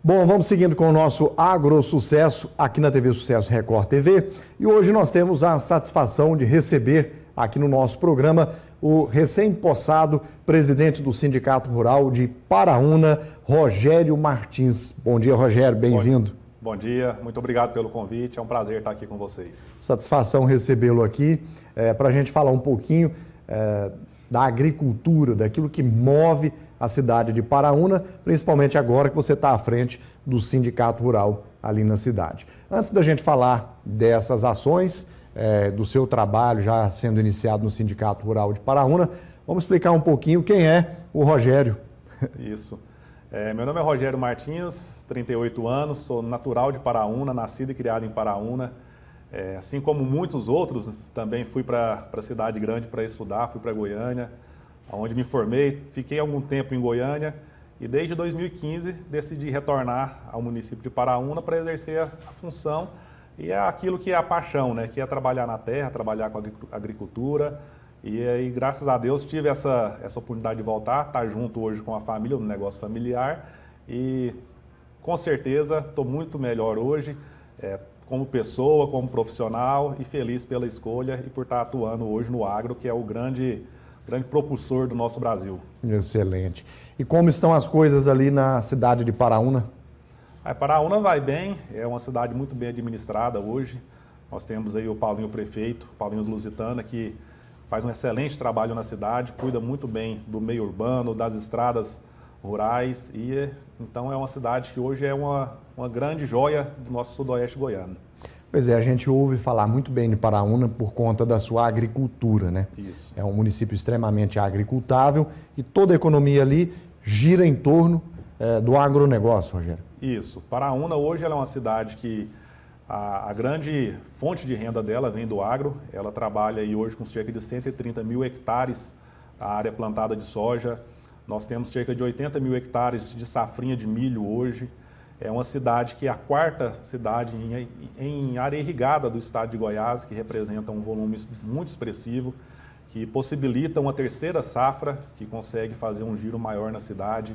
Bom, vamos seguindo com o nosso Agro Sucesso aqui na TV Sucesso Record TV. E hoje nós temos a satisfação de receber aqui no nosso programa o recém-possado presidente do Sindicato Rural de Paraúna, Rogério Martins. Bom dia, Rogério, bem-vindo. Bom dia, muito obrigado pelo convite, é um prazer estar aqui com vocês. Satisfação recebê-lo aqui para a gente falar um pouquinho da agricultura, daquilo que move a cidade de Paraúna, principalmente agora que você está à frente do Sindicato Rural ali na cidade. Antes da gente falar dessas ações, do seu trabalho já sendo iniciado no Sindicato Rural de Paraúna, vamos explicar um pouquinho quem é o Rogério. Isso. Meu nome é Rogério Martins, 38 anos, sou natural de Paraúna, nascido e criado em Paraúna. Assim como muitos outros, também fui para a cidade grande para estudar, fui para Goiânia, onde me formei, fiquei algum tempo em Goiânia e desde 2015 decidi retornar ao município de Paraúna para exercer a função e aquilo que é a paixão, né? Que é trabalhar na terra, trabalhar com a agricultura. E aí, graças a Deus, tive essa oportunidade de voltar, estar junto hoje com a família, no negócio familiar e com certeza estou muito melhor hoje, como pessoa, como profissional e feliz pela escolha e por estar atuando hoje no agro, que é o grande propulsor do nosso Brasil. Excelente. E como estão as coisas ali na cidade de Paraúna? A Paraúna vai bem, é uma cidade muito bem administrada hoje. Nós temos aí o Paulinho prefeito, Paulinho do Lusitana, que faz um excelente trabalho na cidade, cuida muito bem do meio urbano, das estradas rurais e então é uma cidade que hoje é uma grande joia do nosso sudoeste goiano. Pois é, a gente ouve falar muito bem de Paraúna por conta da sua agricultura, né? Isso. É um município extremamente agricultável e toda a economia ali gira em torno do agronegócio, Rogério. Isso. Paraúna hoje ela é uma cidade que a grande fonte de renda dela vem do agro. Ela trabalha aí hoje com cerca de 130 mil hectares a área plantada de soja. Nós temos cerca de 80 mil hectares de safrinha de milho hoje. É uma cidade que é a quarta cidade em área irrigada do estado de Goiás, que representa um volume muito expressivo, que possibilita uma terceira safra, que consegue fazer um giro maior na cidade.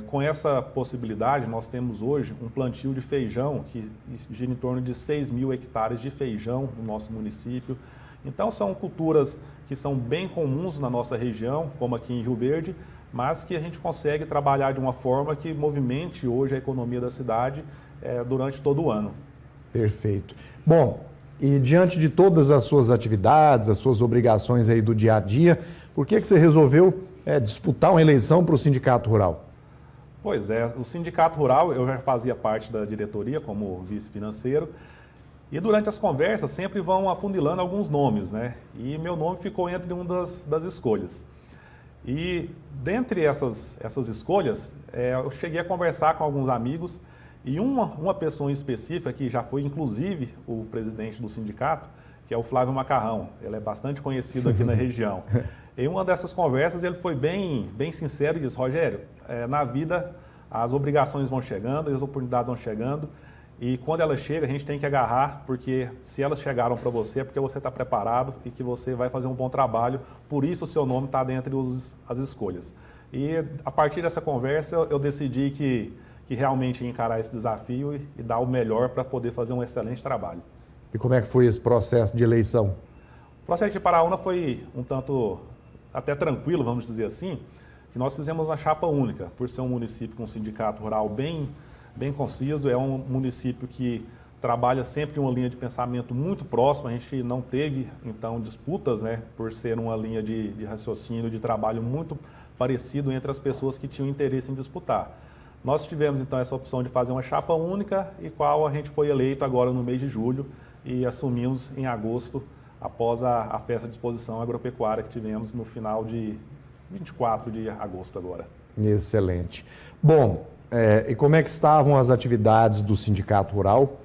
Com essa possibilidade, nós temos hoje um plantio de feijão, que gira em torno de 6 mil hectares de feijão no nosso município. Então, são culturas que são bem comuns na nossa região, como aqui em Rio Verde, mas que a gente consegue trabalhar de uma forma que movimente hoje a economia da cidade durante todo o ano. Perfeito. Bom, e diante de todas as suas atividades, as suas obrigações aí do dia a dia, por que você resolveu disputar uma eleição para o Sindicato Rural? Pois é, o Sindicato Rural, eu já fazia parte da diretoria como vice-financeiro, e durante as conversas sempre vão afunilando alguns nomes, né? E meu nome ficou entre uma das escolhas. E dentre essas escolhas, eu cheguei a conversar com alguns amigos e uma pessoa em específica, que já foi inclusive o presidente do sindicato, que é o Flávio Macarrão. Ele é bastante conhecido aqui na região. Em uma dessas conversas ele foi bem sincero e disse: Rogério, na vida as obrigações vão chegando, as oportunidades vão chegando e quando elas chegam a gente tem que agarrar, porque se elas chegaram para você é porque você está preparado e que você vai fazer um bom trabalho, por isso o seu nome está dentre as escolhas. E a partir dessa conversa eu decidi que realmente ia encarar esse desafio e dar o melhor para poder fazer um excelente trabalho. E como é que foi esse processo de eleição? O processo de Paraúna foi um tanto até tranquilo, vamos dizer assim, que nós fizemos uma chapa única, por ser um município com um sindicato rural bem conciso, é um município que trabalha sempre uma linha de pensamento muito próxima, a gente não teve, então, disputas, né, por ser uma linha de raciocínio, de trabalho muito parecido entre as pessoas que tinham interesse em disputar. Nós tivemos, então, essa opção de fazer uma chapa única, e qual a gente foi eleito agora no mês de julho e assumimos em agosto, após a festa de exposição agropecuária que tivemos no final de 24 de agosto agora. Excelente. Bom, e como é que estavam as atividades do Sindicato Rural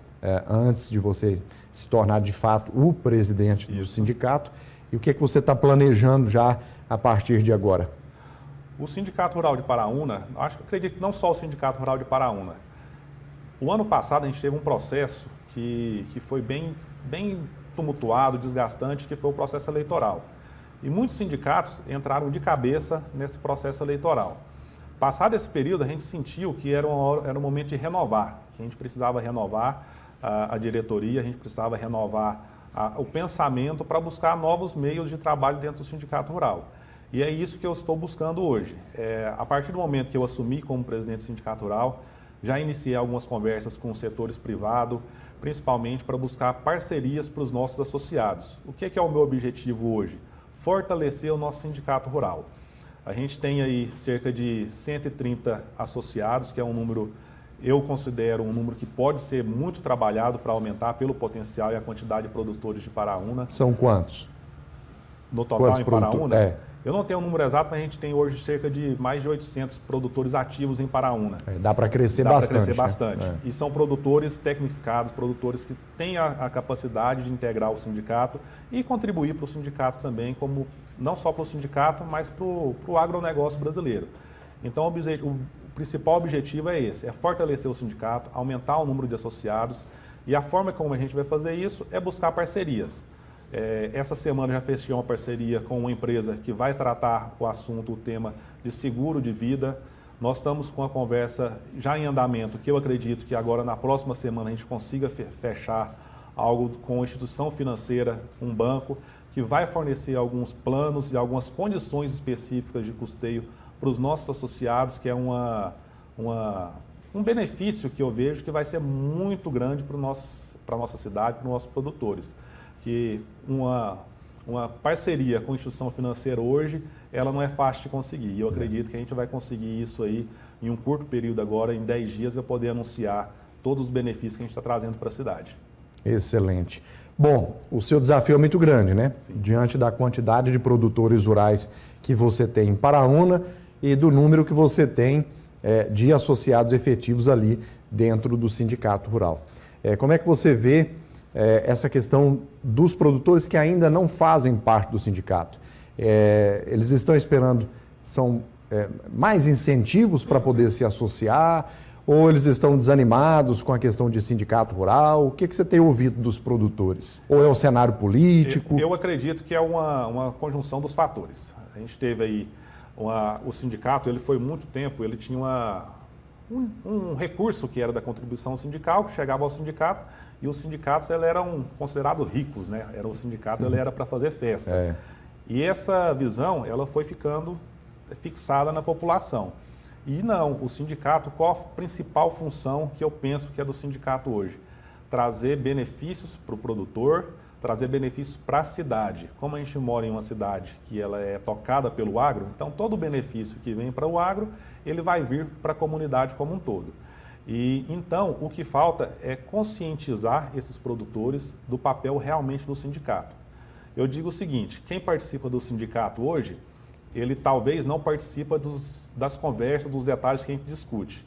antes de você se tornar de fato o presidente do sindicato? E o que é que você está planejando já a partir de agora? O Sindicato Rural de Paraúna, acredito que não só o Sindicato Rural de Paraúna. O ano passado a gente teve um processo que foi bem tumultuado, desgastante, que foi o processo eleitoral. E muitos sindicatos entraram de cabeça nesse processo eleitoral. Passado esse período, a gente sentiu que era um momento de renovar, que a gente precisava renovar a diretoria, a gente precisava renovar o pensamento para buscar novos meios de trabalho dentro do Sindicato Rural. E é isso que eu estou buscando hoje. A partir do momento que eu assumi como presidente do Sindicato Rural, já iniciei algumas conversas com os setores privados, principalmente para buscar parcerias para os nossos associados. O que é o meu objetivo hoje? Fortalecer o nosso Sindicato Rural. A gente tem aí cerca de 130 associados, que é um número, eu considero um número que pode ser muito trabalhado para aumentar pelo potencial e a quantidade de produtores de Paraúna. São quantos? No total em Paraúna? Eu não tenho um número exato, mas a gente tem hoje cerca de mais de 800 produtores ativos em Paraúna. Dá para crescer bastante. Dá para crescer bastante. E são produtores tecnificados, produtores que têm a capacidade de integrar o sindicato e contribuir para o sindicato também, como não só para o sindicato, mas para o agronegócio brasileiro. Então, o principal objetivo é esse, é fortalecer o sindicato, aumentar o número de associados, e a forma como a gente vai fazer isso é buscar parcerias. Essa semana já fechei uma parceria com uma empresa que vai tratar o assunto, o tema de seguro de vida. Nós estamos com a conversa já em andamento, que eu acredito que agora na próxima semana a gente consiga fechar algo com uma instituição financeira, um banco, que vai fornecer alguns planos e algumas condições específicas de custeio para os nossos associados, que é um benefício que eu vejo que vai ser muito grande para a nossa cidade, para os nossos produtores. Que uma parceria com a instituição financeira hoje, ela não é fácil de conseguir. E eu acredito que a gente vai conseguir isso aí em um curto período agora, em 10 dias, vai poder anunciar todos os benefícios que a gente está trazendo para a cidade. Excelente. Bom, o seu desafio é muito grande, né? Sim. Diante da quantidade de produtores rurais que você tem em Paraúna e do número que você tem de associados efetivos ali dentro do Sindicato Rural. Como é que você vê essa questão dos produtores que ainda não fazem parte do sindicato? Eles estão esperando, mais incentivos para poder se associar, ou eles estão desanimados com a questão de sindicato rural? O que você tem ouvido dos produtores? Ou é o cenário político? Eu acredito que é uma conjunção dos fatores. A gente teve aí, o sindicato, ele foi muito tempo, ele tinha um recurso que era da contribuição sindical, que chegava ao sindicato, e os sindicatos eram considerados ricos, né? O sindicato ele era para fazer festa. E essa visão ela foi ficando fixada na população. E não, o sindicato, qual a principal função que eu penso que é do sindicato hoje? Trazer benefícios para o produtor, trazer benefícios para a cidade. Como a gente mora em uma cidade que ela é tocada pelo agro, então todo o benefício que vem para o agro, ele vai vir para a comunidade como um todo. E então o que falta é conscientizar esses produtores do papel realmente do sindicato. Eu digo o seguinte, quem participa do sindicato hoje, ele talvez não participa das conversas, dos detalhes que a gente discute.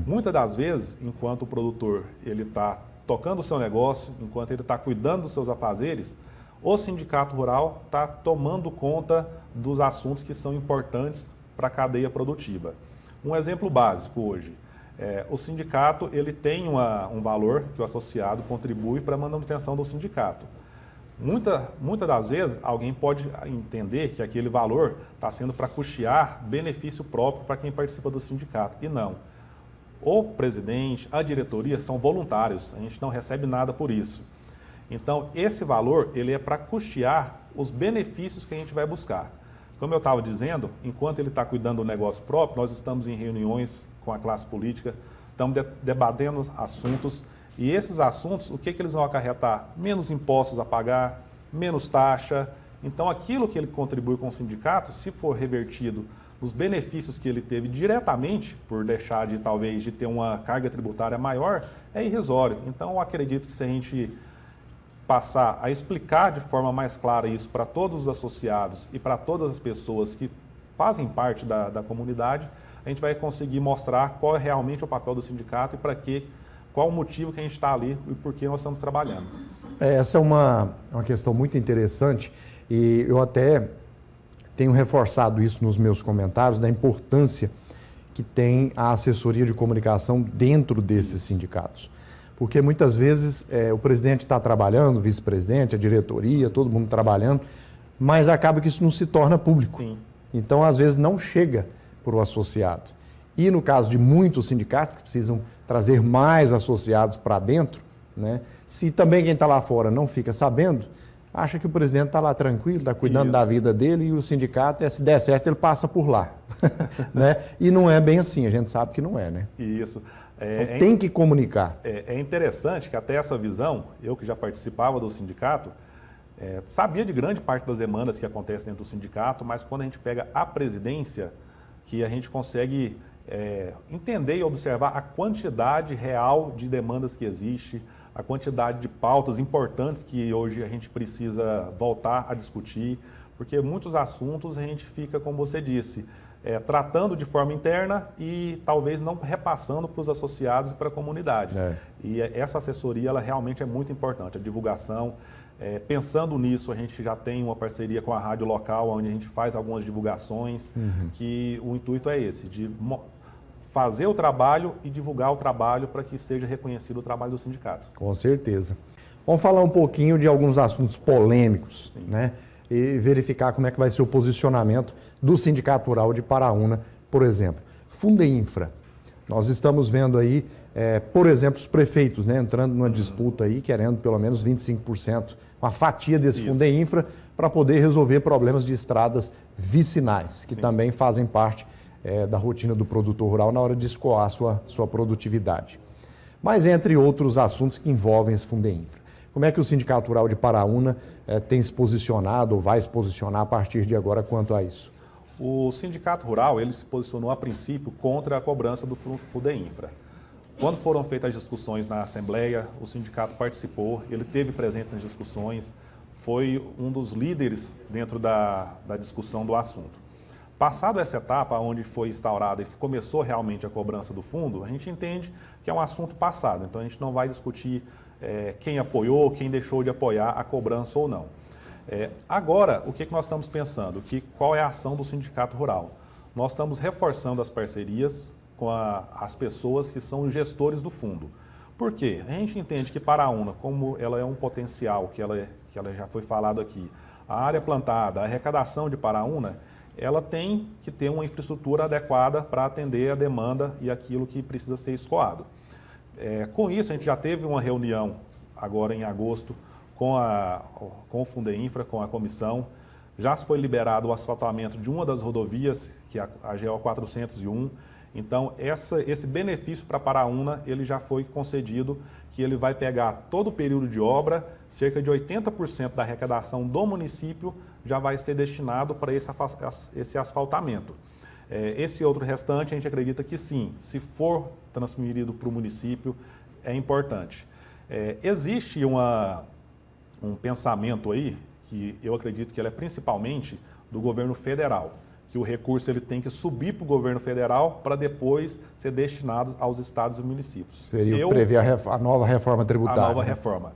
Muitas das vezes, enquanto o produtor ele está tocando o seu negócio, enquanto ele está cuidando dos seus afazeres, o sindicato rural está tomando conta dos assuntos que são importantes para a cadeia produtiva. Um exemplo básico hoje, o sindicato ele tem um valor que o associado contribui para a manutenção do sindicato. Muitas das vezes, alguém pode entender que aquele valor está sendo para custear benefício próprio para quem participa do sindicato. E não. O presidente, a diretoria são voluntários, a gente não recebe nada por isso. Então, esse valor ele é para custear os benefícios que a gente vai buscar. Como eu estava dizendo, enquanto ele está cuidando do negócio próprio, nós estamos em reuniões com a classe política, estamos debatendo assuntos. E esses assuntos, o que eles vão acarretar? Menos impostos a pagar, menos taxa. Então, aquilo que ele contribui com o sindicato, se for revertido nos benefícios que ele teve diretamente, por deixar talvez de ter uma carga tributária maior, é irrisório. Então, eu acredito que se a gente passar a explicar de forma mais clara isso para todos os associados e para todas as pessoas que fazem parte da comunidade, a gente vai conseguir mostrar qual é realmente o papel do sindicato e qual o motivo que a gente está ali e por que nós estamos trabalhando. Essa é uma questão muito interessante e eu até tenho reforçado isso nos meus comentários, da importância que tem a assessoria de comunicação dentro desses sindicatos. Porque muitas vezes o presidente está trabalhando, o vice-presidente, a diretoria, todo mundo trabalhando, mas acaba que isso não se torna público. Sim. Então, às vezes, não chega para o associado. e no caso de muitos sindicatos que precisam trazer mais associados para dentro, né? Se também quem está lá fora não fica sabendo, acha que o presidente está lá tranquilo, está cuidando da vida dele e o sindicato, se der certo, ele passa por lá. Né? E não é bem assim, a gente sabe que não é, né? Isso. Então, tem que comunicar. É interessante que até essa visão, eu que já participava do sindicato, sabia de grande parte das demandas que acontecem dentro do sindicato, mas quando a gente pega a presidência, que a gente consegue entender e observar a quantidade real de demandas que existe, a quantidade de pautas importantes que hoje a gente precisa voltar a discutir, porque muitos assuntos a gente fica, como você disse, tratando de forma interna e talvez não repassando para os associados e para a comunidade. E essa assessoria, ela realmente é muito importante, a divulgação. Pensando nisso, a gente já tem uma parceria com a rádio local, onde a gente faz algumas divulgações, que o intuito é esse, de fazer o trabalho e divulgar o trabalho para que seja reconhecido o trabalho do sindicato. Com certeza. Vamos falar um pouquinho de alguns assuntos polêmicos, né? E verificar como é que vai ser o posicionamento do Sindicato Rural de Paraúna, por exemplo. Fundeinfra. Nós estamos vendo aí, por exemplo, os prefeitos, né, entrando numa disputa aí, querendo pelo menos 25%, uma fatia desse Fundeinfra, para poder resolver problemas de estradas vicinais, que também fazem parte da rotina do produtor rural na hora de escoar sua produtividade. Mas entre outros assuntos que envolvem esse Fundeinfra. Como é que o Sindicato Rural de Paraúna tem se posicionado ou vai se posicionar a partir de agora quanto a isso? O Sindicato Rural, ele se posicionou a princípio contra a cobrança do Fundeinfra. Quando foram feitas as discussões na Assembleia, o sindicato participou, ele esteve presente nas discussões, foi um dos líderes dentro da discussão do assunto. Passado essa etapa, onde foi instaurada e começou realmente a cobrança do fundo, a gente entende que é um assunto passado, então a gente não vai discutir quem apoiou, quem deixou de apoiar a cobrança ou não. Agora, o que nós estamos pensando? Qual é a ação do Sindicato Rural? Nós estamos reforçando as parcerias com as pessoas que são os gestores do fundo. Por quê? A gente entende que Paraúna, como ela é um potencial, que ela já foi falado aqui, a área plantada, a arrecadação de Paraúna, ela tem que ter uma infraestrutura adequada para atender a demanda e aquilo que precisa ser escoado. Com isso, a gente já teve uma reunião agora em agosto com o Fundeinfra, com a comissão. Já foi liberado o asfaltamento de uma das rodovias, que é a GO 401. Então, esse benefício para Paraúna, ele já foi concedido, que ele vai pegar todo o período de obra, cerca de 80% da arrecadação do município já vai ser destinado para esse asfaltamento. Esse outro restante, a gente acredita que sim, se for transferido para o município, é importante. Existe um pensamento aí, que eu acredito que ele é principalmente do governo federal, que o recurso ele tem que subir para o governo federal para depois ser destinado aos estados e municípios. Seria prever a nova reforma tributária. A nova reforma.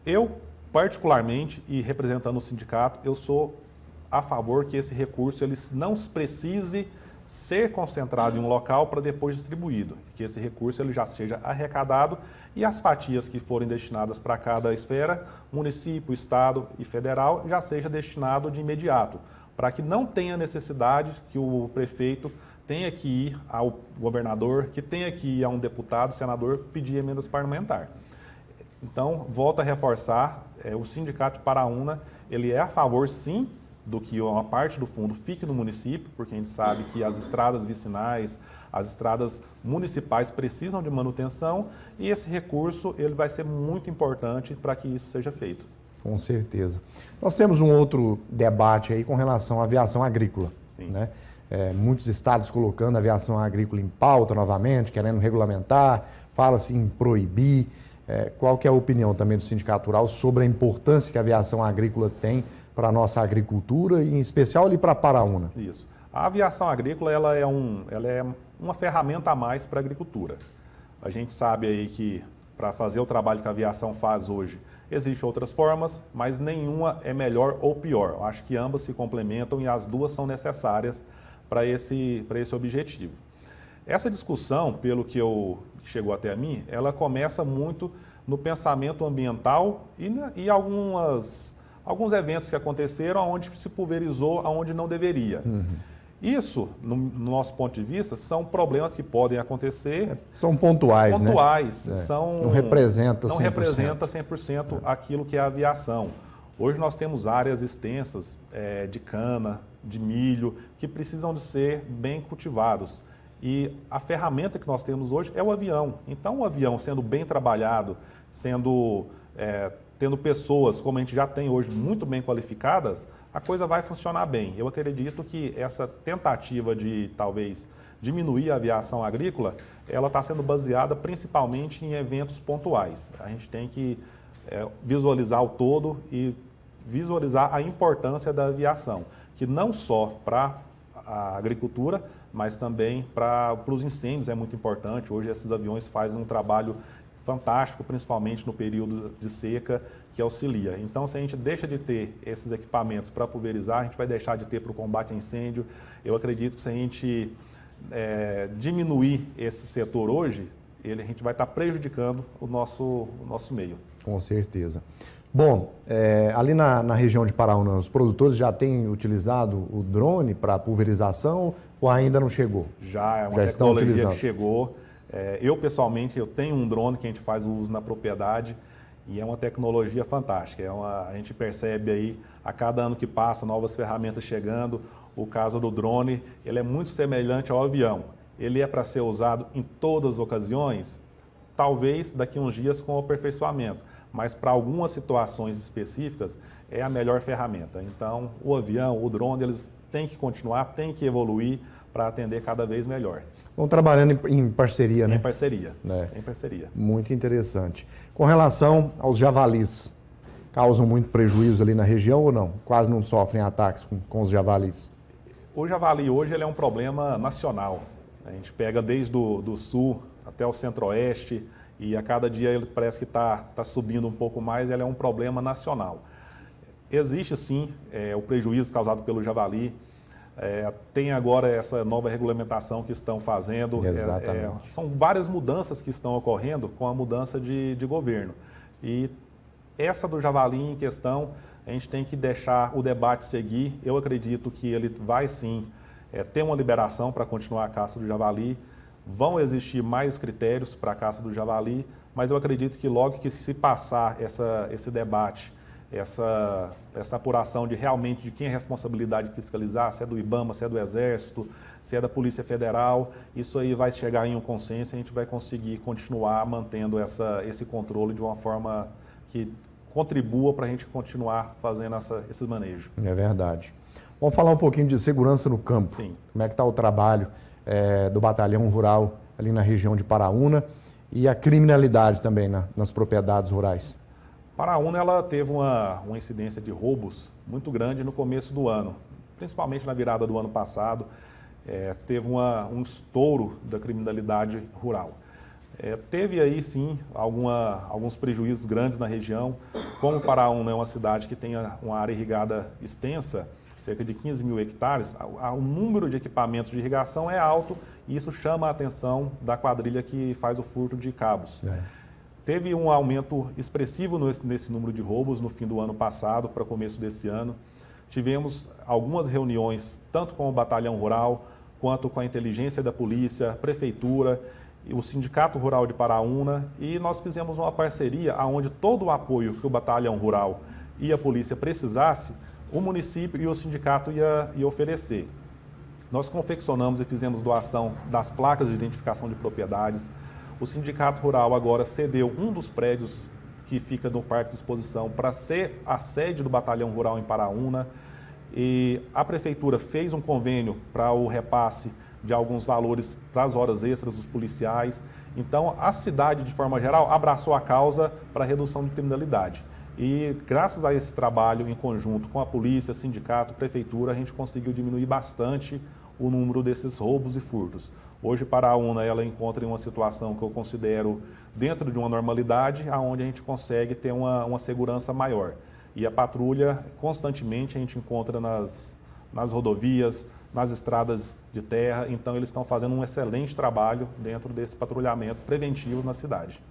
Eu, particularmente, e representando o sindicato, eu sou a favor que esse recurso ele não precise ser concentrado em um local para depois distribuído, que esse recurso ele já seja arrecadado e as fatias que forem destinadas para cada esfera, município, estado e federal, já seja destinado de imediato, para que não tenha necessidade que o prefeito tenha que ir ao governador, que tenha que ir a um deputado, senador, pedir emendas parlamentares. Então, volto a reforçar, o Sindicato de Paraúna, ele é a favor, sim, do que uma parte do fundo fique no município, porque a gente sabe que as estradas vicinais, as estradas municipais precisam de manutenção e esse recurso ele vai ser muito importante para que isso seja feito. Com certeza. Nós temos um outro debate aí com relação à aviação agrícola. Sim. Né? Muitos estados colocando a aviação agrícola em pauta novamente, querendo regulamentar, fala-se em proibir. Qual que é a opinião também do Sindicato Rural sobre a importância que a aviação agrícola tem para a nossa agricultura e em especial ali para Paraúna? Isso. A aviação agrícola ela é uma ferramenta a mais para a agricultura. A gente sabe aí que para fazer o trabalho que a aviação faz hoje, existem outras formas, mas nenhuma é melhor ou pior. Eu acho que ambas se complementam e as duas são necessárias para esse objetivo. Essa discussão, pelo que chegou até a mim, ela começa muito no pensamento ambiental e alguns eventos que aconteceram onde se pulverizou, onde não deveria. Isso, no nosso ponto de vista, são problemas que podem acontecer. São pontuais, né? São, não representa 100%. Não representa 100% aquilo que é a aviação. Hoje nós temos áreas extensas de cana, de milho, que precisam de ser bem cultivados. E a ferramenta que nós temos hoje é o avião. Então, o avião sendo bem trabalhado, tendo pessoas, como a gente já tem hoje, muito bem qualificadas, a coisa vai funcionar bem. Eu acredito que essa tentativa de, talvez, diminuir a aviação agrícola, ela está sendo baseada principalmente em eventos pontuais. A gente tem que visualizar o todo e visualizar a importância da aviação, que não só para a agricultura, mas também para os incêndios é muito importante. Hoje esses aviões fazem um trabalho fantástico, principalmente no período de seca, que auxilia. Então, se a gente deixa de ter esses equipamentos para pulverizar, a gente vai deixar de ter para o combate a incêndio. Eu acredito que se a gente diminuir esse setor hoje, a gente vai estar prejudicando o nosso meio. Com certeza. Bom, ali na região de Paraúna, os produtores já têm utilizado o drone para pulverização ou ainda não chegou? Já é uma tecnologia que chegou. Eu, pessoalmente, tenho um drone que a gente faz uso na propriedade e é uma tecnologia fantástica. A gente percebe aí, a cada ano que passa, novas ferramentas chegando. O caso do drone, ele é muito semelhante ao avião. Ele é para ser usado em todas as ocasiões, talvez daqui a uns dias com aperfeiçoamento, mas para algumas situações específicas é a melhor ferramenta. Então, o avião, o drone, eles têm que continuar, têm que evoluir para atender cada vez melhor. Vão trabalhando em parceria, né? Em parceria, em parceria. Muito interessante. Com relação aos javalis, causam muito prejuízo ali na região ou não? Quase não sofrem ataques com os javalis? O javali hoje ele é um problema nacional. A gente pega desde do sul até o centro-oeste e a cada dia ele parece que está subindo um pouco mais, ele é um problema nacional. Existe sim o prejuízo causado pelo javali. Tem agora essa nova regulamentação que estão fazendo. Exatamente. São várias mudanças que estão ocorrendo com a mudança de governo. E essa do javali em questão, a gente tem que deixar o debate seguir. Eu acredito que ele vai sim ter uma liberação para continuar a caça do javali. Vão existir mais critérios para a caça do javali, mas eu acredito que logo que se passar esse debate, essa apuração de realmente de quem é a responsabilidade de fiscalizar, se é do IBAMA, se é do Exército, se é da Polícia Federal, isso aí vai chegar em um consenso e a gente vai conseguir continuar mantendo esse controle de uma forma que contribua para a gente continuar fazendo esse manejo. É verdade. Vamos falar um pouquinho de segurança no campo. Sim. Como é que está o trabalho do Batalhão Rural ali na região de Paraúna e a criminalidade também nas propriedades rurais? Paraúna ela teve uma incidência de roubos muito grande no começo do ano, principalmente na virada do ano passado. Teve um estouro da criminalidade rural. Teve aí sim alguns prejuízos grandes na região. Como Paraúna é uma cidade que tem uma área irrigada extensa, cerca de 15 mil hectares, o número de equipamentos de irrigação é alto e isso chama a atenção da quadrilha que faz o furto de cabos. Teve um aumento expressivo nesse número de roubos no fim do ano passado para o começo desse ano. Tivemos algumas reuniões, tanto com o Batalhão Rural, quanto com a inteligência da polícia, prefeitura, o Sindicato Rural de Paraúna, e nós fizemos uma parceria onde todo o apoio que o Batalhão Rural e a polícia precisasse, o município e o sindicato ia oferecer. Nós confeccionamos e fizemos doação das placas de identificação de propriedades. O Sindicato Rural agora cedeu um dos prédios que fica no Parque de Exposição para ser a sede do Batalhão Rural em Paraúna. E a Prefeitura fez um convênio para o repasse de alguns valores para as horas extras dos policiais. Então, a cidade, de forma geral, abraçou a causa para a redução de criminalidade. E graças a esse trabalho em conjunto com a polícia, sindicato, prefeitura, a gente conseguiu diminuir bastante o número desses roubos e furtos. Hoje, Paraúna, ela encontra em uma situação que eu considero dentro de uma normalidade, onde a gente consegue ter uma segurança maior. E a patrulha, constantemente, a gente encontra nas rodovias, nas estradas de terra, então eles estão fazendo um excelente trabalho dentro desse patrulhamento preventivo na cidade.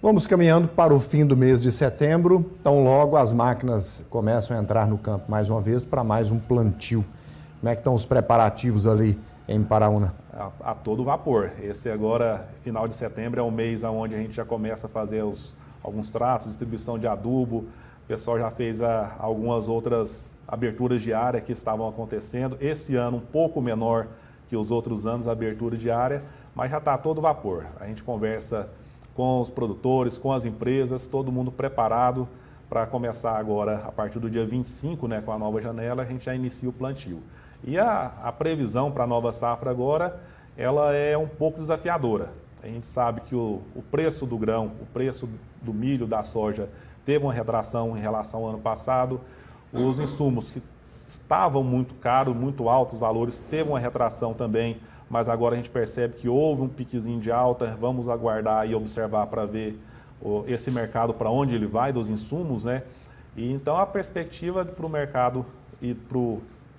Vamos caminhando para o fim do mês de setembro, então logo as máquinas começam a entrar no campo mais uma vez para mais um plantio. Como é que estão os preparativos ali em Paraúna? A todo vapor. Esse agora, final de setembro, é um mês onde a gente já começa a fazer alguns tratos, distribuição de adubo. O pessoal já fez algumas outras aberturas de área que estavam acontecendo. Esse ano um pouco menor que os outros anos, a abertura de área, mas já está a todo vapor. A gente conversa com os produtores, com as empresas, todo mundo preparado para começar agora, a partir do dia 25, né, com a nova janela, a gente já inicia o plantio. E a previsão para a nova safra agora, ela é um pouco desafiadora. A gente sabe que o preço do grão, o preço do milho, da soja, teve uma retração em relação ao ano passado. Os insumos que estavam muito caros, muito altos valores, teve uma retração também, mas agora a gente percebe que houve um piquezinho de alta. Vamos aguardar e observar para ver esse mercado, para onde ele vai, dos insumos, né? E então a perspectiva para o mercado e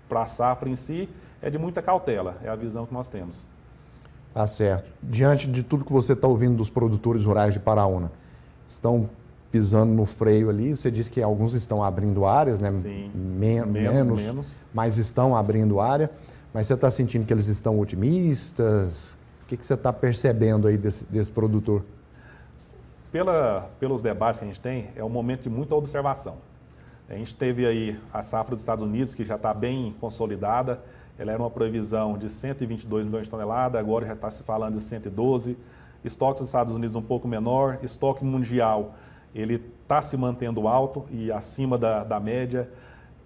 para a safra em si é de muita cautela, é a visão que nós temos. Tá certo. Diante de tudo que você está ouvindo dos produtores rurais de Paraúna, estão pisando no freio ali? Você disse que alguns estão abrindo áreas, né? Sim, menos, mas estão abrindo área. Mas você está sentindo que eles estão otimistas? O que você está percebendo aí desse produtor? Pelos debates que a gente tem, é um momento de muita observação. A gente teve aí a safra dos Estados Unidos, que já está bem consolidada. Ela era uma previsão de 122 milhões de toneladas, agora já está se falando de 112. Estoque dos Estados Unidos um pouco menor. Estoque mundial, ele está se mantendo alto e acima da média.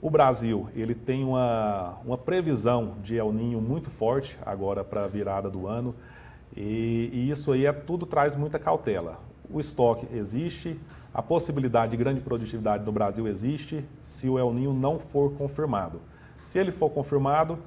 O Brasil, ele tem uma previsão de El Niño muito forte agora para a virada do ano. E isso aí tudo traz muita cautela. O estoque existe, a possibilidade de grande produtividade no Brasil existe, se o El Niño não for confirmado. Se ele for confirmado,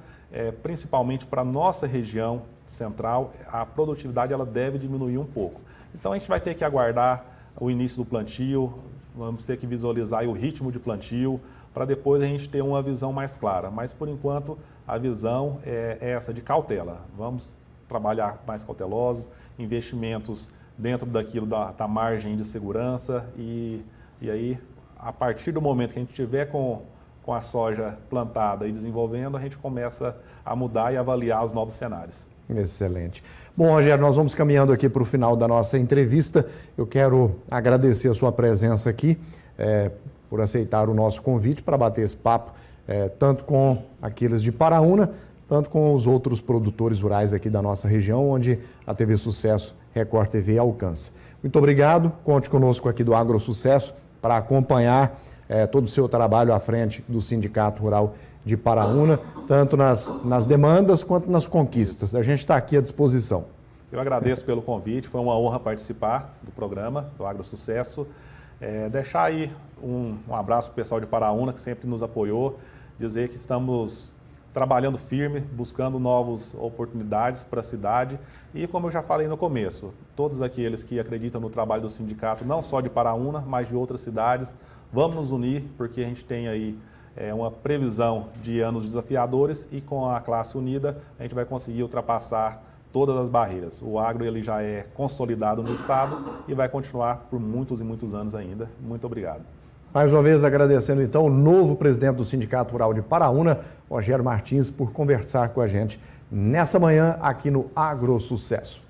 principalmente para a nossa região central, a produtividade ela deve diminuir um pouco. Então a gente vai ter que aguardar o início do plantio, vamos ter que visualizar o ritmo de plantio, para depois a gente ter uma visão mais clara. Mas por enquanto a visão é essa de cautela. Vamos trabalhar mais cautelosos, investimentos dentro daquilo da margem de segurança e aí, a partir do momento que a gente tiver com a soja plantada e desenvolvendo, a gente começa a mudar e avaliar os novos cenários. Excelente. Bom, Rogério, nós vamos caminhando aqui para o final da nossa entrevista. Eu quero agradecer a sua presença aqui, por aceitar o nosso convite para bater esse papo, tanto com aqueles de Paraúna, tanto com os outros produtores rurais aqui da nossa região, onde a TV Sucesso Record TV alcança. Muito obrigado, conte conosco aqui do Agro Sucesso para acompanhar todo o seu trabalho à frente do Sindicato Rural de Paraúna, tanto nas demandas quanto nas conquistas. A gente está aqui à disposição. Eu agradeço pelo convite, foi uma honra participar do programa do Agro Sucesso. Deixar aí um abraço para o pessoal de Paraúna, que sempre nos apoiou, dizer que estamos trabalhando firme, buscando novas oportunidades para a cidade e, como eu já falei no começo, todos aqueles que acreditam no trabalho do sindicato, não só de Paraúna, mas de outras cidades, vamos nos unir, porque a gente tem aí uma previsão de anos desafiadores e com a classe unida a gente vai conseguir ultrapassar todas as barreiras. O agro ele já é consolidado no estado e vai continuar por muitos e muitos anos ainda. Muito obrigado. Mais uma vez agradecendo então o novo presidente do Sindicato Rural de Paraúna, Rogério Martins, por conversar com a gente nessa manhã aqui no Agro Sucesso.